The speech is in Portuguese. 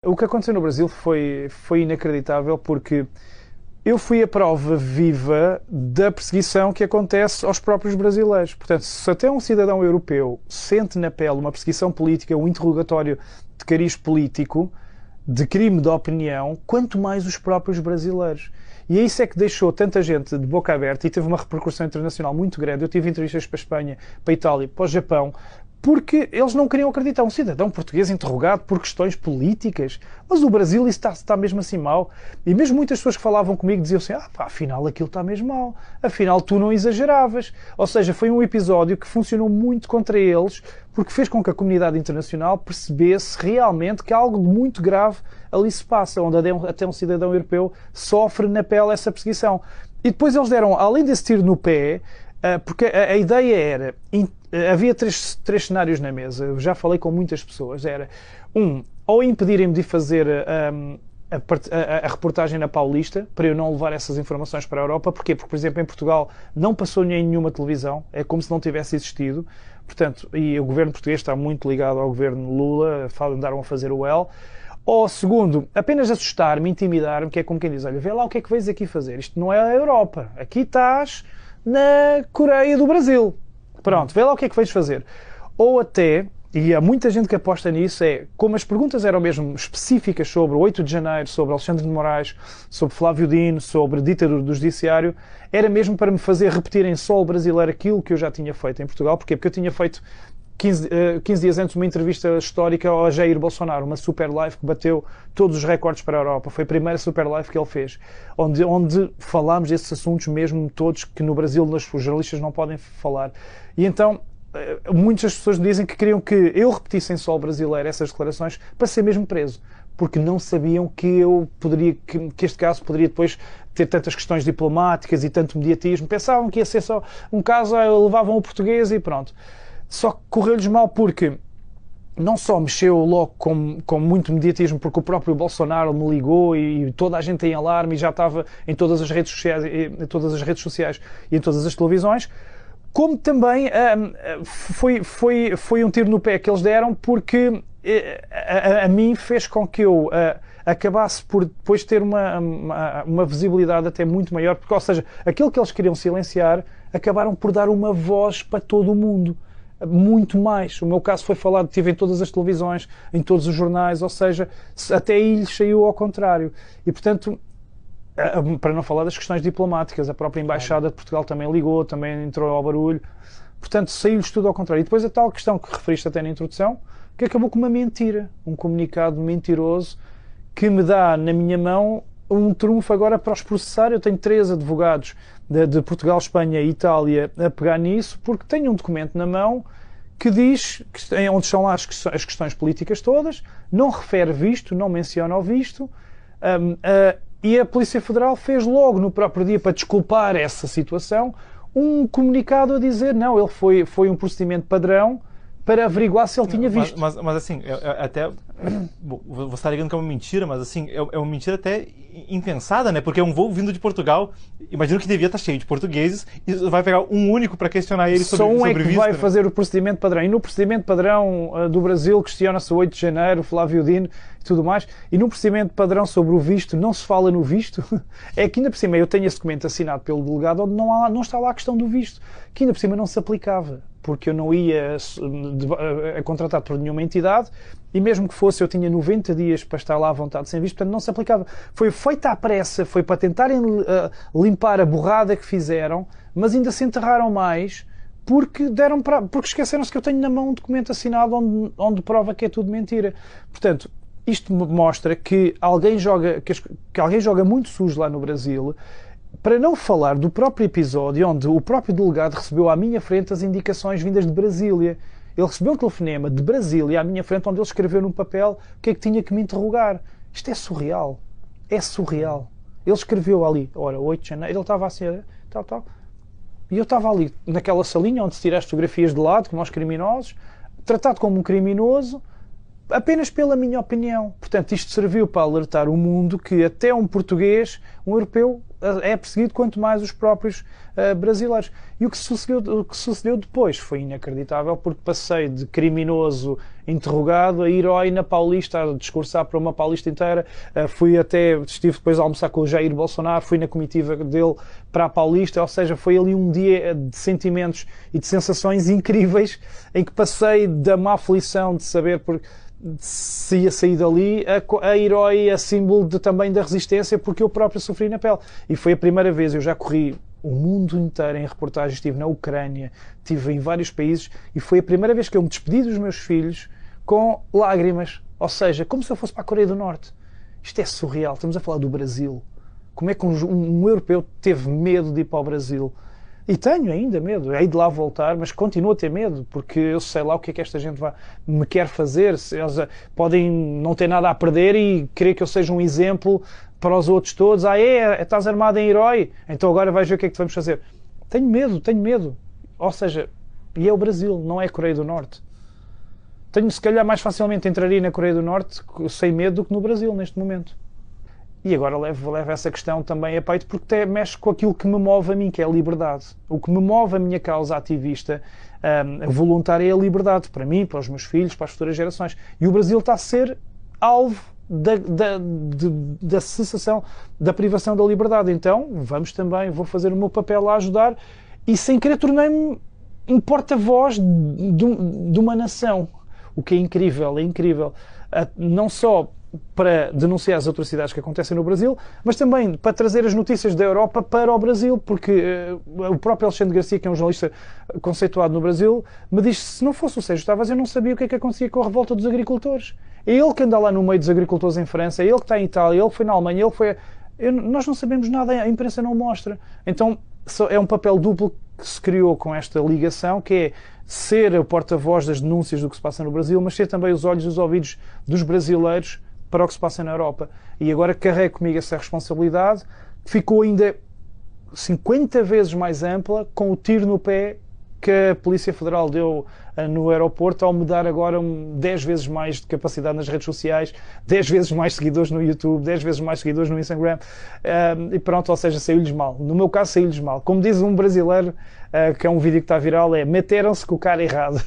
O que aconteceu no Brasil foi inacreditável porque eu fui a prova viva da perseguição que acontece aos próprios brasileiros. Portanto, se até um cidadão europeu sente na pele uma perseguição política, um interrogatório de cariz político, de crime de opinião, quanto mais os próprios brasileiros. E é isso é que deixou tanta gente de boca aberta e teve uma repercussão internacional muito grande. Eu tive entrevistas para a Espanha, para a Itália, para o Japão, porque eles não queriam acreditar. Um cidadão português interrogado por questões políticas. Mas o Brasil isso está mesmo assim mal. E mesmo muitas pessoas que falavam comigo diziam assim, afinal aquilo está mesmo mal. Afinal tu não exageravas. Ou seja, foi um episódio que funcionou muito contra eles, porque fez com que a comunidade internacional percebesse realmente que algo de muito grave ali se passa, onde até um cidadão europeu sofre na pele essa perseguição. E depois eles deram, além desse tiro no pé, porque a ideia era, havia três cenários na mesa, eu já falei com muitas pessoas, era, ou impedirem-me de fazer a reportagem na Paulista, para eu não levar essas informações para a Europa. Porquê? Porque, por exemplo, em Portugal não passou em nenhuma televisão, é como se não tivesse existido, portanto, e o governo português está muito ligado ao governo Lula, andaram a fazer o L. Ou, segundo, apenas assustar-me, intimidar-me, que é como quem diz, olha, vê lá o que é que vens aqui fazer, isto não é a Europa, aqui estás na Coreia do Brasil. Pronto, vê lá o que é que vais fazer. Ou até, e há muita gente que aposta nisso, como as perguntas eram mesmo específicas sobre o 8 de janeiro, sobre Alexandre de Moraes, sobre Flávio Dino, sobre a ditadura do judiciário, era mesmo para me fazer repetir em solo brasileiro aquilo que eu já tinha feito em Portugal. Porquê? Porque eu tinha feito 15 dias antes uma entrevista histórica ao Jair Bolsonaro, uma super live que bateu todos os recordes para a Europa. Foi a primeira super live que ele fez, onde falámos desses assuntos mesmo todos que no Brasil os jornalistas não podem falar. E então muitas pessoas me dizem que queriam que eu repetisse em solo brasileiro essas declarações para ser mesmo preso, porque não sabiam que que este caso poderia depois ter tantas questões diplomáticas e tanto mediatismo. Pensavam que ia ser só um caso, levavam o português e pronto. Só que correu-lhes mal porque não só mexeu logo com muito mediatismo, porque o próprio Bolsonaro me ligou e toda a gente em alarme e já estava em todas as redes sociais, e em todas as televisões, como também foi um tiro no pé que eles deram, porque a mim fez com que eu acabasse por depois ter uma visibilidade até muito maior, porque, ou seja, aquilo que eles queriam silenciar acabaram por dar uma voz para todo o mundo. Muito mais. O meu caso foi falado, tive em todas as televisões, em todos os jornais, ou seja, até aí lhes saiu ao contrário. E, portanto, para não falar das questões diplomáticas, a própria Embaixada de Portugal também ligou, também entrou ao barulho. Portanto, saiu-lhes tudo ao contrário. E depois a tal questão que referiste até na introdução, que acabou com uma mentira, um comunicado mentiroso que me dá na minha mão um trunfo agora para os processar. Eu tenho 3 advogados de Portugal, Espanha e Itália a pegar nisso, porque tenho um documento na mão que diz, onde estão lá as questões políticas todas, não refere visto, não menciona o visto, e a Polícia Federal fez logo no próprio dia, para desculpar essa situação, um comunicado a dizer, não, ele foi um procedimento padrão para averiguar se ele tinha visto. Mas assim, até... Você está ligando que é uma mentira, mas assim, é uma mentira até impensada, né? Porque é um voo vindo de Portugal, imagino que devia estar cheio de portugueses, e vai pegar um único para questionar ele sobre visto. Só um é que vai fazer o procedimento padrão. E no procedimento padrão do Brasil questiona-se o 8 de janeiro, Flávio Dino e tudo mais, e no procedimento padrão sobre o visto não se fala no visto. É que ainda por cima eu tenho esse documento assinado pelo delegado onde não está lá a questão do visto, que ainda por cima não se aplicava, porque eu não ia contratado por nenhuma entidade, e mesmo que fosse, eu tinha 90 dias para estar lá à vontade sem visto, portanto não se aplicava. Foi feita à pressa, foi para tentarem limpar a borrada que fizeram, mas ainda se enterraram mais, porque esqueceram-se que eu tenho na mão um documento assinado onde prova que é tudo mentira. Portanto, isto mostra que alguém joga muito sujo lá no Brasil, para não falar do próprio episódio onde o próprio delegado recebeu à minha frente as indicações vindas de Brasília. Ele recebeu um telefonema de Brasília à minha frente, onde ele escreveu num papel o que é que tinha que me interrogar. Isto é surreal. É surreal. Ele escreveu ali, ora, 8 de janeiro, ele estava assim, tal. E eu estava ali, naquela salinha onde se tira as fotografias de lado, como aos criminosos, tratado como um criminoso, apenas pela minha opinião. Portanto, isto serviu para alertar o mundo que até um português, um europeu, é perseguido quanto mais os próprios brasileiros. E o que sucedeu depois foi inacreditável, porque passei de criminoso interrogado a herói na Paulista, a discursar para uma Paulista inteira. Estive depois a almoçar com o Jair Bolsonaro, fui na comitiva dele para a Paulista, ou seja, foi ali um dia de sentimentos e de sensações incríveis, em que passei da má aflição de saber se ia sair dali a herói, a símbolo também da resistência, porque eu próprio sofri na pele. E foi a primeira vez, eu já corri o mundo inteiro em reportagens, estive na Ucrânia, estive em vários países, e foi a primeira vez que eu me despedi dos meus filhos com lágrimas, ou seja, como se eu fosse para a Coreia do Norte. Isto é surreal, estamos a falar do Brasil. Como é que um europeu teve medo de ir para o Brasil? E tenho ainda medo, hei de lá voltar, mas continuo a ter medo, porque eu sei lá o que é que esta gente me quer fazer. Eles podem não ter nada a perder e querer que eu seja um exemplo para os outros todos. Estás armado em herói, então agora vais ver o que é que te vamos fazer. Tenho medo. Ou seja, e é o Brasil, não é a Coreia do Norte. Se calhar mais facilmente entraria na Coreia do Norte sem medo do que no Brasil neste momento. E agora levo essa questão também a peito, porque mexe com aquilo que me move a mim, que é a liberdade. O que me move a minha causa ativista voluntária é a liberdade, para mim, para os meus filhos, para as futuras gerações. E o Brasil está a ser alvo da cessação, da privação da liberdade. Então, vou fazer o meu papel a ajudar, e sem querer tornei-me um porta-voz de uma nação. O que é incrível. Não só para denunciar as atrocidades que acontecem no Brasil, mas também para trazer as notícias da Europa para o Brasil, porque o próprio Alexandre Garcia, que é um jornalista conceituado no Brasil, me diz que se não fosse o Sérgio Tavares eu não sabia o que é que acontecia com a revolta dos agricultores. É ele que anda lá no meio dos agricultores em França, é ele que está em Itália, ele que foi na Alemanha, nós não sabemos nada, a imprensa não mostra. Então é um papel duplo que se criou com esta ligação, que é ser o porta-voz das denúncias do que se passa no Brasil, mas ser também os olhos e os ouvidos dos brasileiros para o que se passa na Europa. E agora carrego comigo essa responsabilidade, que ficou ainda 50 vezes mais ampla com o tiro no pé que a Polícia Federal deu no aeroporto ao me dar agora 10 vezes mais de capacidade nas redes sociais, 10 vezes mais seguidores no YouTube, 10 vezes mais seguidores no Instagram, e pronto, ou seja, saiu-lhes mal. No meu caso, saiu-lhes mal. Como diz um brasileiro, que é um vídeo que está viral, meteram-se com o cara errado.